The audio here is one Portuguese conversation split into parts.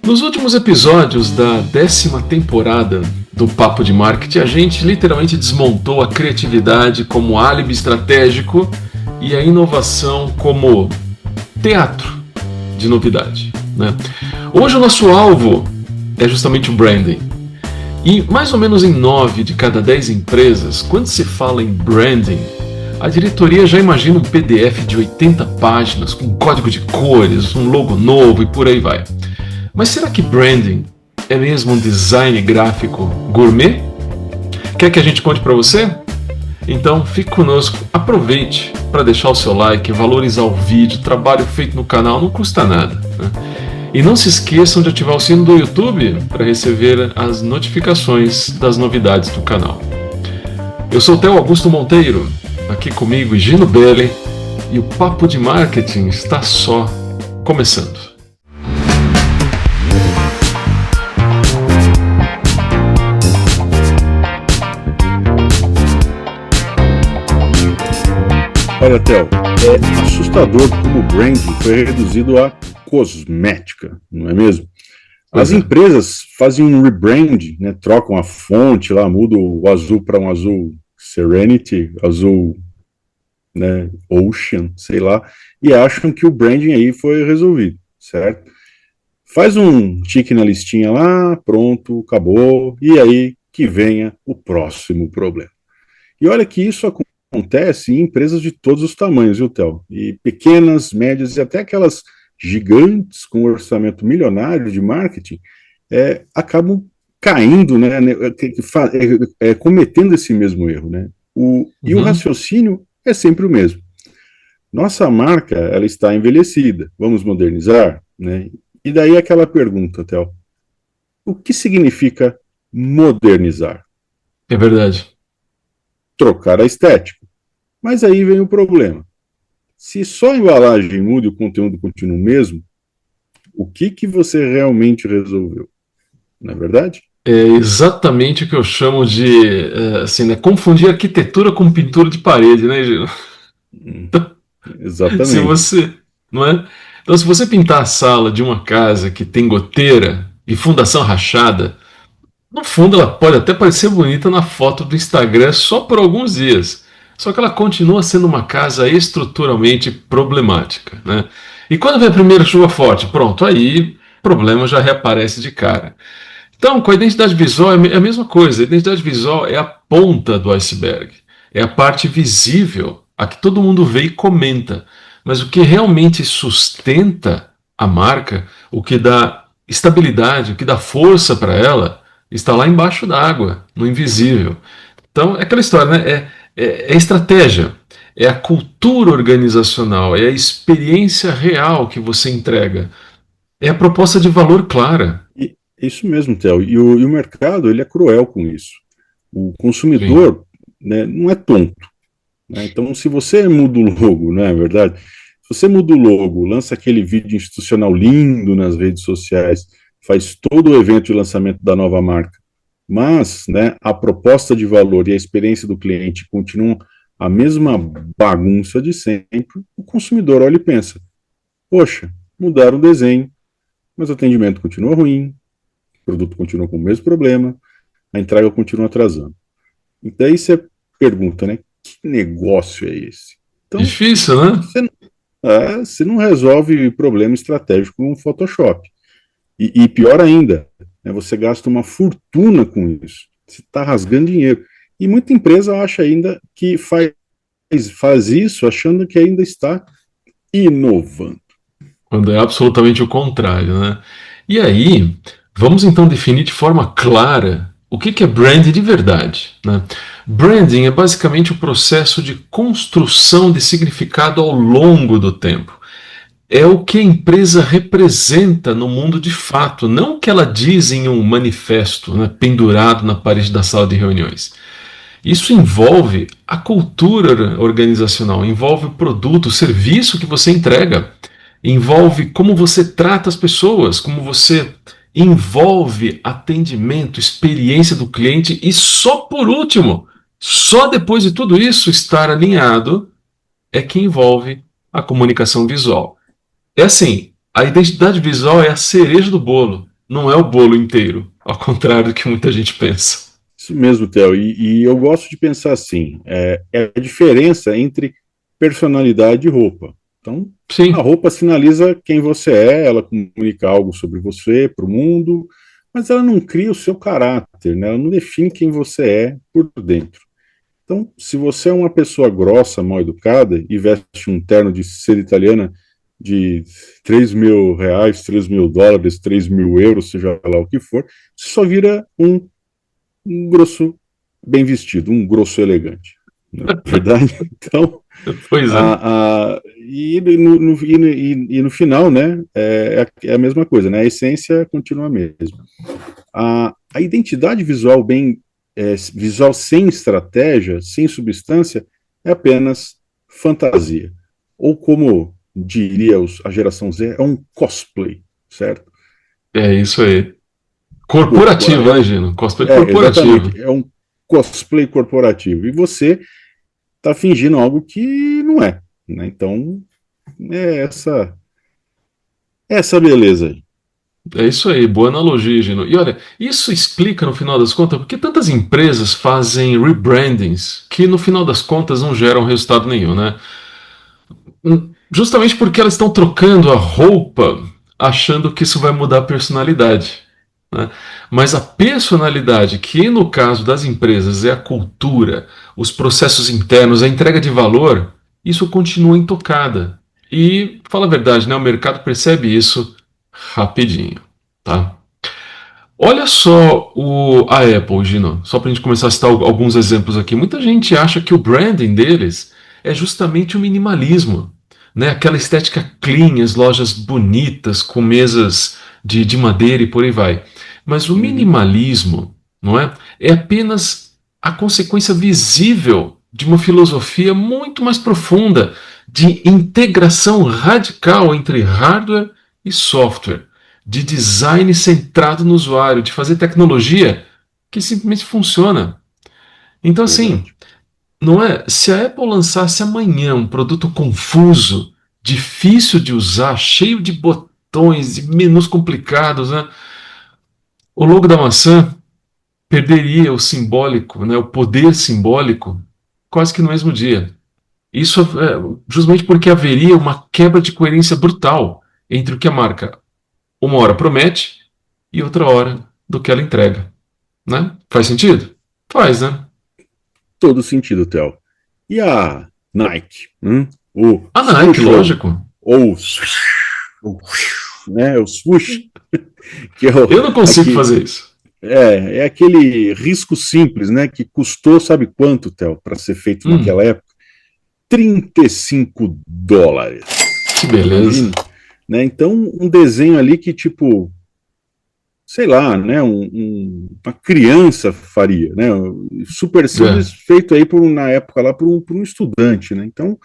Nos últimos episódios da 10ª temporada do Papo de Marketing, a gente literalmente desmontou a criatividade como álibi estratégico e a inovação como teatro de novidade, né? Hoje o nosso alvo é justamente o branding. E mais ou menos em 9 de cada 10 empresas, quando se fala em branding, a diretoria já imagina um PDF de 80 páginas com código de cores, um logo novo e por aí vai. Mas será que branding é mesmo um design gráfico gourmet? Quer que a gente conte para você? Então fique conosco, aproveite para deixar o seu like, valorizar o vídeo, trabalho feito no canal não custa nada, né? E não se esqueçam de ativar o sino do YouTube para receber as notificações das novidades do canal. Eu sou o Theo Augusto Monteiro, aqui comigo Gino Belli, e o Papo de Marketing está só começando. Olha, Theo, é assustador como o branding foi reduzido a cosmética, não é mesmo? As empresas fazem um rebrand, né, trocam a fonte lá, mudam o azul para um azul Serenity, azul, né, Ocean, sei lá, e acham que o branding aí foi resolvido, certo? Faz um tique na listinha lá, pronto, acabou, e aí que venha o próximo problema. E olha que isso acontece em empresas de todos os tamanhos, viu, Theo? E pequenas, médias e até aquelas gigantes com orçamento milionário de marketing acabam caindo, né, cometendo esse mesmo erro, né? E o raciocínio é sempre o mesmo. Nossa marca, ela está envelhecida, vamos modernizar, né? E daí aquela pergunta, Theo, o que significa modernizar? É verdade. Trocar a estética. Mas aí vem o problema. Se só a embalagem muda e o conteúdo continua o mesmo, o que você realmente resolveu? Não é verdade? É exatamente o que eu chamo de assim, né, confundir arquitetura com pintura de parede, né, Gino? Exatamente. Se você, não é? Então, se você pintar a sala de uma casa que tem goteira e fundação rachada, no fundo ela pode até parecer bonita na foto do Instagram só por alguns dias. Só que ela continua sendo uma casa estruturalmente problemática, né? E quando vem a primeira chuva forte, pronto, aí o problema já reaparece de cara. Então, com a identidade visual é a mesma coisa. A identidade visual é a ponta do iceberg. É a parte visível, a que todo mundo vê e comenta. Mas o que realmente sustenta a marca, o que dá estabilidade, o que dá força para ela, está lá embaixo d'água, no invisível. Então, é aquela história, né? É estratégia, é a cultura organizacional, é a experiência real que você entrega, é a proposta de valor clara. Isso mesmo, Theo. E o mercado, ele é cruel com isso. O consumidor, né, não é tonto, né? Então, se você muda o logo, não é verdade? Se você muda o logo, lança aquele vídeo institucional lindo nas redes sociais, faz todo o evento de lançamento da nova marca, mas, né, a proposta de valor e a experiência do cliente continuam a mesma bagunça de sempre, o consumidor olha e pensa, poxa, mudaram o desenho, mas o atendimento continua ruim, o produto continua com o mesmo problema, a entrega continua atrasando. E daí você pergunta, né, que negócio é esse? Então, difícil, né? Você não resolve problema estratégico com o Photoshop. E pior ainda, né, você gasta uma fortuna com isso. Você está rasgando dinheiro. E muita empresa acha ainda que faz isso achando que ainda está inovando. Quando é absolutamente o contrário, né? E aí, vamos então definir de forma clara o que é branding de verdade, né? Branding é basicamente o processo de construção de significado ao longo do tempo. É o que a empresa representa no mundo de fato, não o que ela diz em um manifesto, né, pendurado na parede da sala de reuniões. Isso envolve a cultura organizacional, envolve o produto, o serviço que você entrega, envolve como você trata as pessoas, como você envolve atendimento, experiência do cliente e só por último, só depois de tudo isso estar alinhado, é que envolve a comunicação visual. É assim, a identidade visual é a cereja do bolo, não é o bolo inteiro, ao contrário do que muita gente pensa. Isso mesmo, Theo. E eu gosto de pensar assim: é a diferença entre personalidade e roupa. Então, a Sim, roupa sinaliza quem você é, ela comunica algo sobre você para o mundo, mas ela não cria o seu caráter, né? Ela não define quem você é por dentro. Então, se você é uma pessoa grossa, mal educada e veste um terno de ser italiana de R$ 3.000, US$ 3.000, €3.000, seja lá o que for, você só vira um grosso bem vestido, um grosso elegante. Não é verdade? Então, pois é. no final, né, é a mesma coisa, né? A essência continua a mesma. A identidade visual visual sem estratégia, sem substância, é apenas fantasia. Ou como diria a geração Z, é um cosplay, certo? É isso aí. Corpo- Corporativo, né, é, Gino? Cosplay corporativo. exatamente, é um cosplay corporativo. E você está fingindo algo que não é. Né? Então, é essa beleza aí. É isso aí, boa analogia, Gino. E olha, isso explica no final das contas porque tantas empresas fazem rebrandings que no final das contas não geram resultado nenhum, né? Justamente porque elas estão trocando a roupa achando que isso vai mudar a personalidade. Né? Mas a personalidade, que no caso das empresas é a cultura, os processos internos, a entrega de valor, isso continua intocada. E, fala a verdade, né, o mercado percebe isso rapidinho. Tá? Olha só a Apple, Gino, só para a gente começar a citar alguns exemplos aqui. Muita gente acha que o branding deles é justamente o minimalismo, né? Aquela estética clean, as lojas bonitas, com mesas de madeira e por aí vai. Mas o Uhum, minimalismo, não é? É apenas a consequência visível de uma filosofia muito mais profunda de integração radical entre hardware e software, de design centrado no usuário, de fazer tecnologia que simplesmente funciona. Então, assim, verdade. não é? Se a Apple lançasse amanhã um produto confuso, difícil de usar, cheio de botões e menus complicados, né? O logo da maçã perderia o simbólico, né? O poder simbólico, quase que no mesmo dia. Isso é justamente porque haveria uma quebra de coerência brutal entre o que a marca uma hora promete e outra hora do que ela entrega. Né? Faz sentido? Faz, né? Todo sentido, Theo. E a Nike? O A Nike, swoosh, lógico. ou o, né, o swoosh, que é, Eu não consigo aqui, fazer isso. é aquele risco simples, né, que custou, sabe quanto, Theo, para ser feito naquela Hum, época? US$ 35. que beleza. Imagina. Né? Então, um desenho ali que, tipo, sei lá, né, uma criança faria, né, super É. simples, feito aí na época lá por um estudante, né, então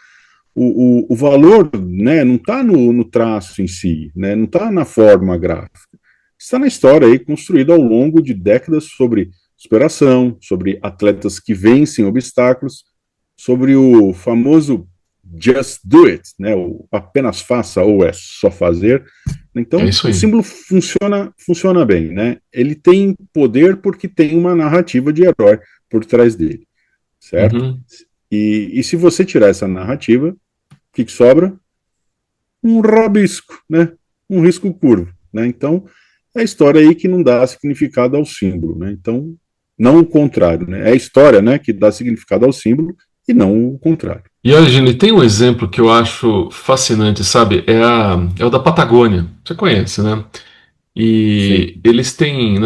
o valor, né, não está no traço em si, né, não está na forma gráfica, está na história aí construída ao longo de décadas sobre superação, sobre atletas que vencem obstáculos, sobre o famoso just do it, né, o apenas faça ou é só fazer. É Então, isso o aí. símbolo funciona bem, né? Ele tem poder porque tem uma narrativa de herói por trás dele, certo? Uhum. E se você tirar essa narrativa, o que sobra? Um rabisco, né? Um risco curvo, né? Então, é a história aí que não dá significado ao símbolo, né? Então, não o contrário, né? É a história, né, que dá significado ao símbolo e não o contrário. E olha, Gini, tem um exemplo que eu acho fascinante, sabe? É o da Patagônia. Você conhece, né? Sim. E eles têm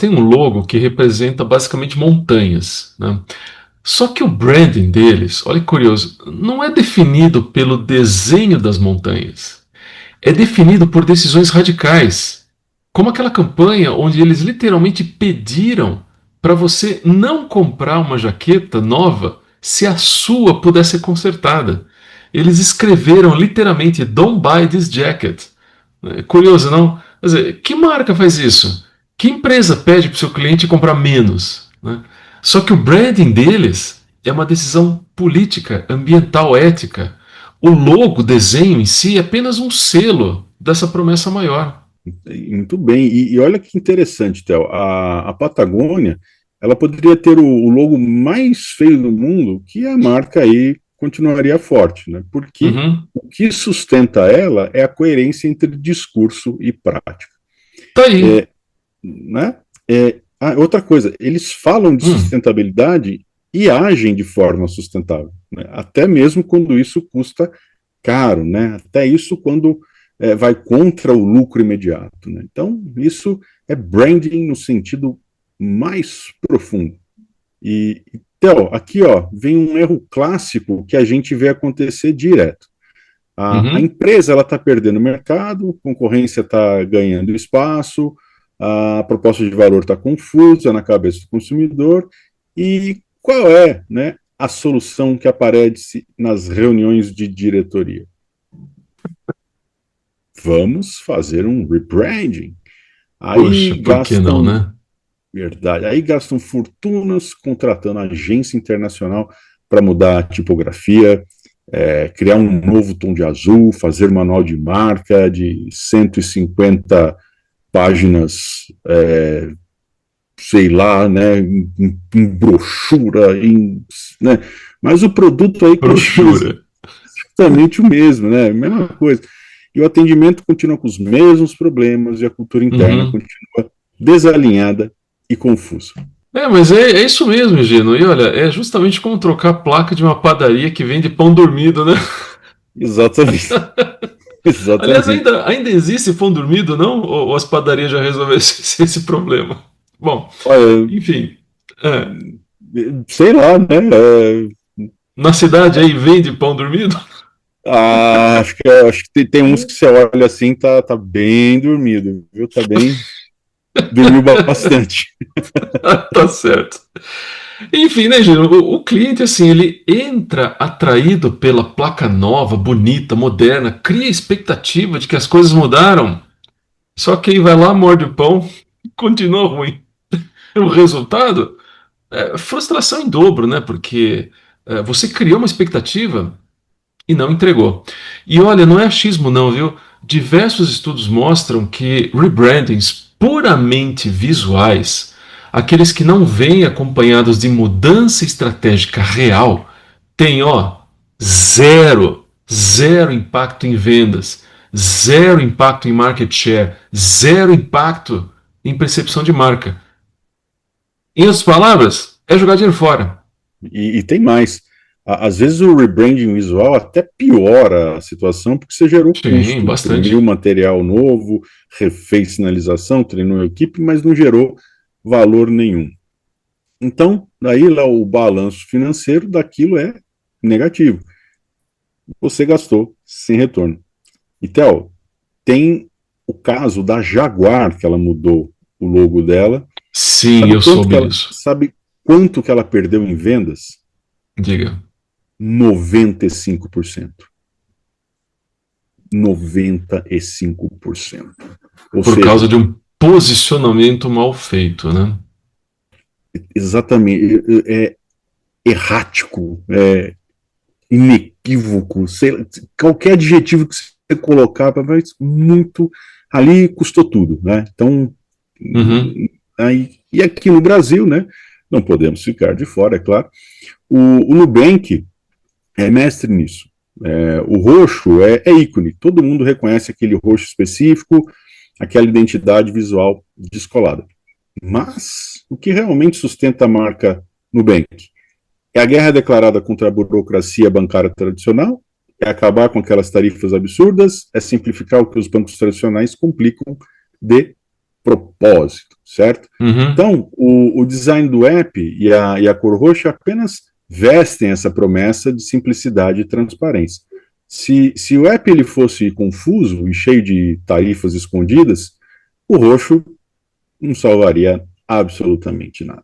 um logo que representa basicamente montanhas, né? Só que o branding deles, olha que curioso, não é definido pelo desenho das montanhas. É definido por decisões radicais, como aquela campanha onde eles literalmente pediram para você não comprar uma jaqueta nova se a sua pudesse ser consertada. Eles escreveram literalmente Don't buy this jacket. É curioso, não? Quer dizer, que marca faz isso? Que empresa pede para o seu cliente comprar menos? Né? Só que o branding deles é uma decisão política, ambiental, ética. O logo, o desenho em si, é apenas um selo dessa promessa maior. Muito bem. E olha que interessante, Theo. A Patagônia, ela poderia ter o logo mais feio do mundo, que a marca aí continuaria forte, né? Porque Uhum. o que sustenta ela é a coerência entre discurso e prática. Tá aí. É, né? Outra coisa, eles falam de Hum. sustentabilidade e agem de forma sustentável, né? Até mesmo quando isso custa caro, né? Até isso quando vai contra o lucro imediato, né? Então, isso é branding no sentido mais profundo. Theo, aqui ó, vem um erro clássico que a gente vê acontecer direto. A Uhum. empresa ela está perdendo mercado, a concorrência está ganhando espaço, a proposta de valor está confusa na cabeça do consumidor. E qual é, né, a solução que aparece nas reuniões de diretoria? Vamos fazer um rebranding. Poxa, Aí por que não, gastam, né? verdade, aí gastam fortunas contratando agência internacional para mudar a tipografia, criar um novo tom de azul, fazer manual de marca de 150 páginas, sei lá, né, em brochura, né, mas o produto aí continua Brochura. exatamente o mesmo, né, mesma coisa. E o atendimento continua com os mesmos problemas e a cultura interna Uhum. continua desalinhada e confusa. Mas é isso mesmo, Gino. E olha, é justamente como trocar a placa de uma padaria que vende pão dormido, né? Exatamente. Aliás, Exatamente. ainda existe pão dormido, não? Ou as padarias já resolveram esse problema? Bom, Olha, enfim. é, sei lá, né? Na cidade aí vende pão dormido? Acho que tem uns que você olha assim, tá bem dormido, viu? Tá bem. Dormiu bastante. Tá certo. Enfim, né, Gino? O cliente, assim, ele entra atraído pela placa nova, bonita, moderna, cria expectativa de que as coisas mudaram. Só que aí vai lá, morde o pão, continua ruim. O resultado é frustração em dobro, né? Porque você criou uma expectativa e não entregou. E olha, não é achismo, não, viu? Diversos estudos mostram que rebrandings puramente visuais, aqueles que não vêm acompanhados de mudança estratégica real, têm, ó, zero impacto em vendas, zero impacto em market share, zero impacto em percepção de marca. Em outras palavras, é jogar dinheiro fora. E tem mais. Às vezes o rebranding visual até piora a situação porque você gerou Sim, custo, bastante. imprimiu material novo, refez sinalização, treinou a equipe, mas não gerou valor nenhum. Então, daí lá o balanço financeiro daquilo é negativo. Você gastou sem retorno. E, Theo, tem o caso da Jaguar, que ela mudou o logo dela. Sim, eu soube disso. Sabe quanto que ela perdeu em vendas? Diga. 95%. 95%. Ou Por causa seja, de um posicionamento mal feito, né? exatamente, errático, inequívoco, qualquer adjetivo que você colocar, mas muito ali custou tudo, né? Então, Uhum. e aqui no Brasil, né? Não podemos ficar de fora, é claro. O Nubank é mestre nisso. O roxo é ícone, todo mundo reconhece aquele roxo específico, aquela identidade visual descolada. Mas o que realmente sustenta a marca Nubank? É a guerra declarada contra a burocracia bancária tradicional, é acabar com aquelas tarifas absurdas, é simplificar o que os bancos tradicionais complicam de propósito, certo? Uhum. Então, o design do app e a cor roxa apenas vestem essa promessa de simplicidade e transparência. Se o app ele fosse confuso e cheio de tarifas escondidas, o roxo não salvaria absolutamente nada.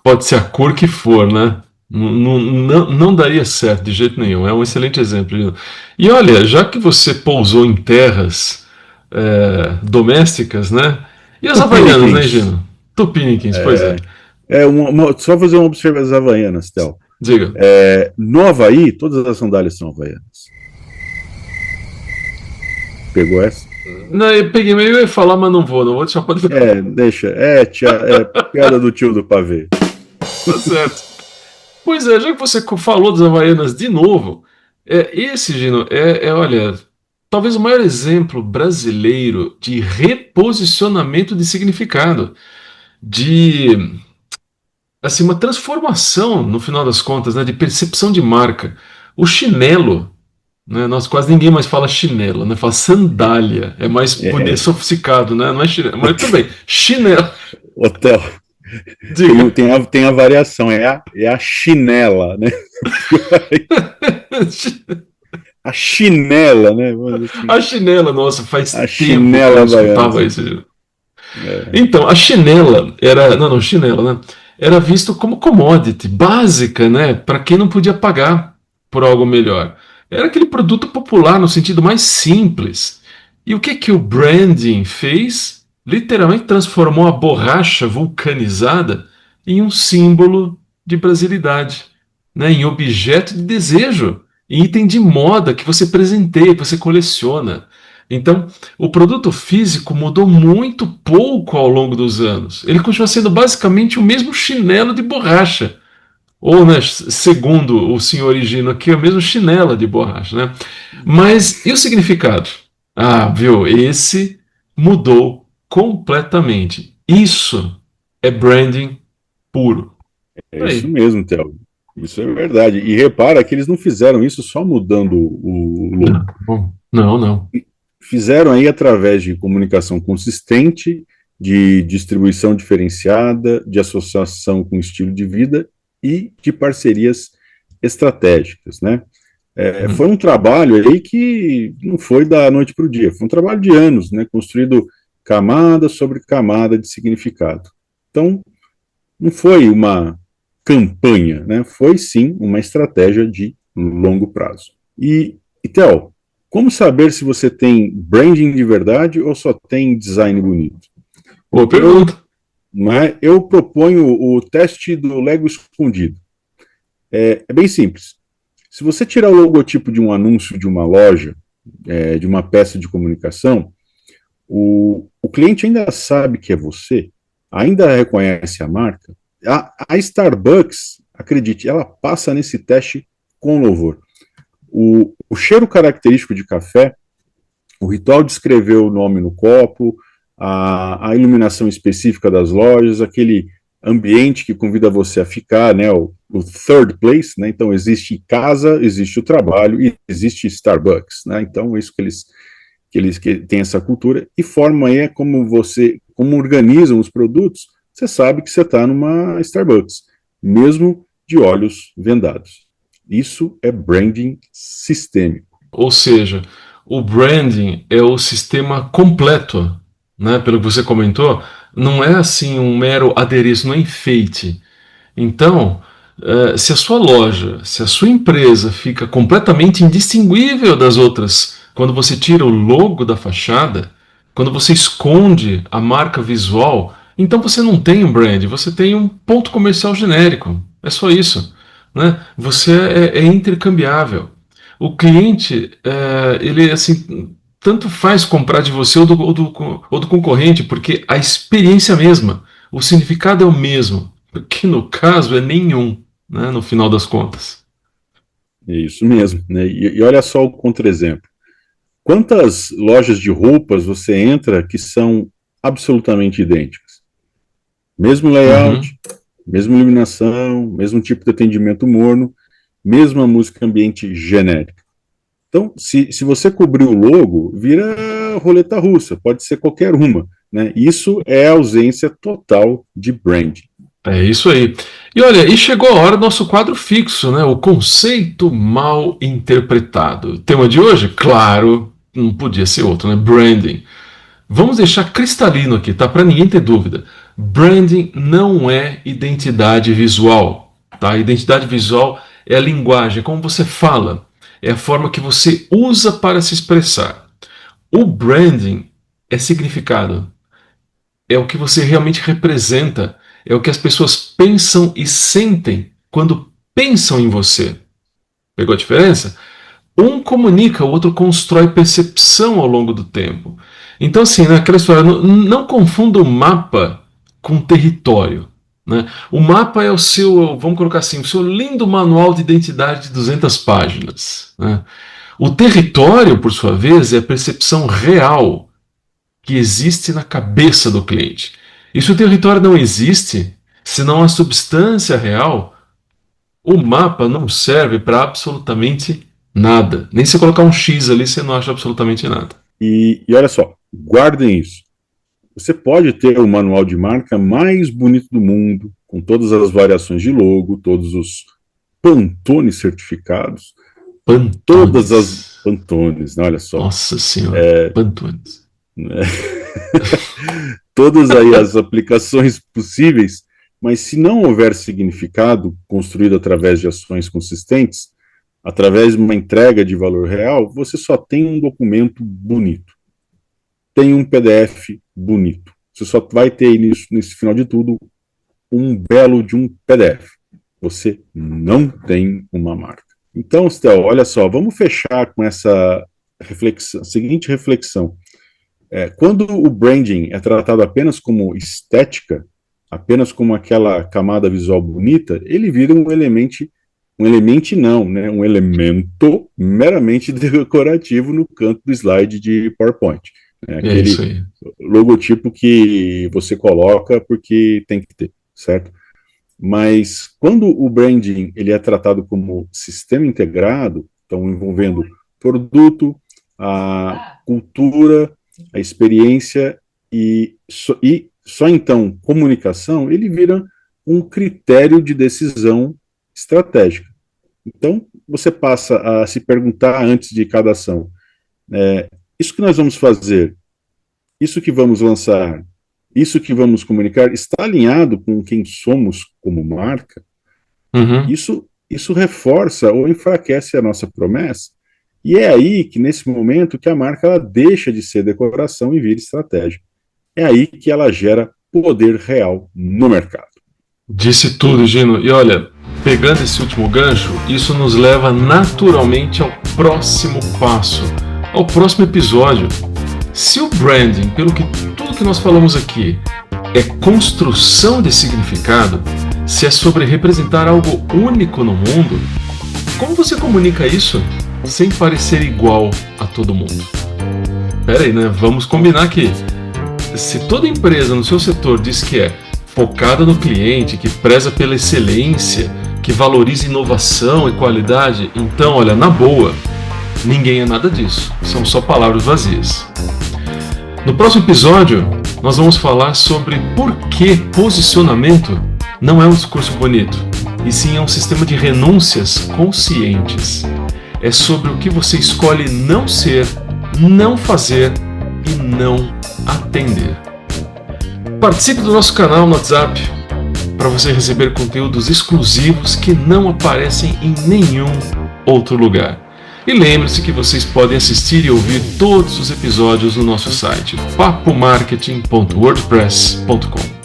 Pode ser a cor que for, né? Não daria certo de jeito nenhum. É um excelente exemplo. E olha, já que você pousou em terras domésticas, né? E as Havaianas, né, Tupiniquins. Gino? Tupiniquins, pois é. Só fazer uma observação das Havaianas, Théo. Diga. No Havaí, todas as sandálias são havaianas. Pegou essa? Não, eu peguei, eu ia falar, mas não vou deixar, pode ficar. Deixa. Tia, piada do tio do pavê. Tá certo. Pois é, já que você falou das Havaianas de novo, esse, Gino, olha, talvez o maior exemplo brasileiro de reposicionamento de significado, de, assim, uma transformação, no final das contas, né, de percepção de marca. O chinelo, né, nós quase ninguém mais fala chinelo, né, fala sandália, é mais bonito, É, sofisticado, né, não é chinelo, mas também, chinelo, hotel. diga. Tem a variação, é a chinela, né? A chinela, né? A chinela, nossa, A faz tempo que eu chinela não havaiana, escutava assim. isso, Gino. É, Então, a chinela era, não, chinela, né? Era visto como commodity, básica, né? Para quem não podia pagar por algo melhor. Era aquele produto popular no sentido mais simples. E o que o branding fez? Literalmente transformou a borracha vulcanizada em um símbolo de brasilidade, né? Em objeto de desejo, em item de moda que você presenteia, que você coleciona. Então, o produto físico mudou muito pouco ao longo dos anos. Ele continua sendo basicamente o mesmo chinelo de borracha. Ou, né, segundo o senhor Higino aqui, é o mesmo chinela de borracha. Né? Mas e o significado? Ah, viu? Esse mudou completamente. Isso é branding puro. é isso Aí. mesmo, Théo. Isso é verdade. E repara que eles não fizeram isso só mudando o logo. Não. Fizeram aí através de comunicação consistente, de distribuição diferenciada, de associação com estilo de vida e de parcerias estratégicas, né? Foi um trabalho aí que não foi da noite para o dia, foi um trabalho de anos, né? Construído camada sobre camada de significado. Então, não foi uma campanha, né? Foi sim uma estratégia de longo prazo. E Theo, como saber se você tem branding de verdade ou só tem design bonito? Boa Eu, pergunta. eu proponho o teste do Lego escondido. É bem simples. Se você tirar o logotipo de um anúncio de uma loja, de uma peça de comunicação, o cliente ainda sabe que é você, ainda reconhece a marca. A Starbucks, acredite, ela passa nesse teste com louvor. O cheiro característico de café, o ritual de escrever o nome no copo, a iluminação específica das lojas, aquele ambiente que convida você a ficar, né, o third place, né, então existe casa, existe o trabalho e existe Starbucks, né, então é isso que têm essa cultura e forma aí como organizam os produtos, você sabe que você está numa Starbucks, mesmo de olhos vendados. Isso é branding sistêmico. Ou seja, o branding é o sistema completo, né? Pelo que você comentou, não é assim um mero adereço, não é enfeite. Então, se a sua loja, se a sua empresa fica completamente indistinguível das outras, quando você tira o logo da fachada, quando você esconde a marca visual, então você não tem um brand, você tem um ponto comercial genérico. É só isso. Né? Você é intercambiável. O cliente, ele assim, tanto faz comprar de você ou do concorrente, porque a experiência é a mesma, o significado é o mesmo, que no caso é nenhum, né, no final das contas. É isso mesmo. Né? E olha só o contra-exemplo. Quantas lojas de roupas você entra que são absolutamente idênticas? Mesmo layout, Uhum. mesma iluminação, mesmo tipo de atendimento morno, mesma música ambiente genérica. Então, se você cobrir o logo, vira roleta russa, pode ser qualquer uma. Né? Isso é a ausência total de branding. É isso aí. E olha, e chegou a hora do nosso quadro fixo, né? O conceito mal interpretado. Tema de hoje? Claro, não podia ser outro, né? Branding. Vamos deixar cristalino aqui, tá? Para ninguém ter dúvida. Branding não é identidade visual, tá? Identidade visual é a linguagem, é como você fala, é a forma que você usa para se expressar. O branding é significado, é o que você realmente representa, é o que as pessoas pensam e sentem quando pensam em você. Pegou a diferença? Um comunica, o outro constrói percepção ao longo do tempo. Então, assim, né, aquela história, não confunda o mapa com território. Né? O mapa é o seu, vamos colocar assim, o seu lindo manual de identidade de 200 páginas. Né? O território, por sua vez, é a percepção real que existe na cabeça do cliente. E se o território não existe, se não há substância real, o mapa não serve para absolutamente nada. Nem se colocar um X ali, você não acha absolutamente nada. E olha só, guardem isso. Você pode ter o manual de marca mais bonito do mundo, com todas as variações de logo, todos os Pantone certificados, Pantones. todas as Pantones, né? Olha só. Nossa Senhora, Pantones. Todas aí as aplicações possíveis, mas se não houver significado construído através de ações consistentes, através de uma entrega de valor real, você só tem um documento bonito. Tem um PDF bonito. Você só vai ter nesse final de tudo um belo de um PDF. Você não tem uma marca. Então, Stel, olha só, vamos fechar com essa seguinte reflexão. Quando o branding é tratado apenas como estética, apenas como aquela camada visual bonita, ele vira um elemento meramente decorativo no canto do slide de PowerPoint. Aquele logotipo que você coloca porque tem que ter, certo? Mas quando o branding ele é tratado como sistema integrado, então envolvendo produto, a cultura, a experiência e só então comunicação, ele vira um critério de decisão estratégica. Então, você passa a se perguntar antes de cada ação, isso que nós vamos fazer, isso que vamos lançar, isso que vamos comunicar, está alinhado com quem somos como marca? Uhum. Isso reforça ou enfraquece a nossa promessa? E é aí que, nesse momento, que a marca ela deixa de ser decoração e vira estratégia. É aí que ela gera poder real no mercado. Disse tudo, Gino. E olha, pegando esse último gancho, isso nos leva naturalmente ao próximo passo, ao próximo episódio. Se o branding, tudo que nós falamos aqui, é construção de significado, se é sobre representar algo único no mundo, como você comunica isso sem parecer igual a todo mundo? Pera aí, né? Vamos combinar que se toda empresa no seu setor diz que é focada no cliente, que preza pela excelência, que valoriza inovação e qualidade, então, olha, na boa, ninguém é nada disso. São só palavras vazias. No próximo episódio, nós vamos falar sobre por que posicionamento não é um discurso bonito, e sim é um sistema de renúncias conscientes. É sobre o que você escolhe não ser, não fazer e não atender. Participe do nosso canal no WhatsApp para você receber conteúdos exclusivos que não aparecem em nenhum outro lugar. E lembre-se que vocês podem assistir e ouvir todos os episódios no nosso site papomarketing.wordpress.com.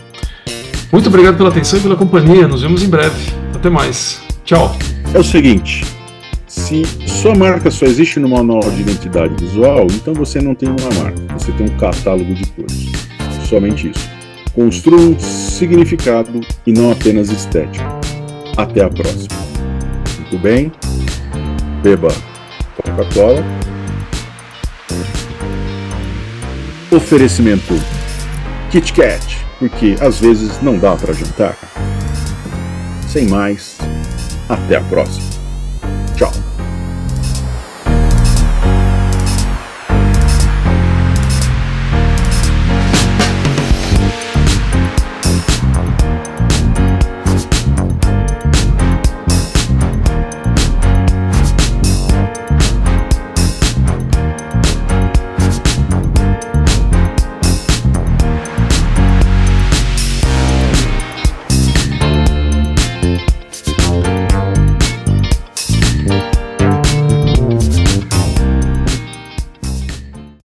Muito obrigado pela atenção e pela companhia. Nos vemos em breve. Até mais. Tchau. É o seguinte, se sua marca só existe no manual de identidade visual, então você não tem uma marca, você tem um catálogo de cores. Somente isso. Construa um significado e não apenas estético. Até a próxima. Muito bem? Beba Coca-Cola. Oferecimento Kit Kat, porque às vezes não dá para jantar. Sem mais, até a próxima. Tchau.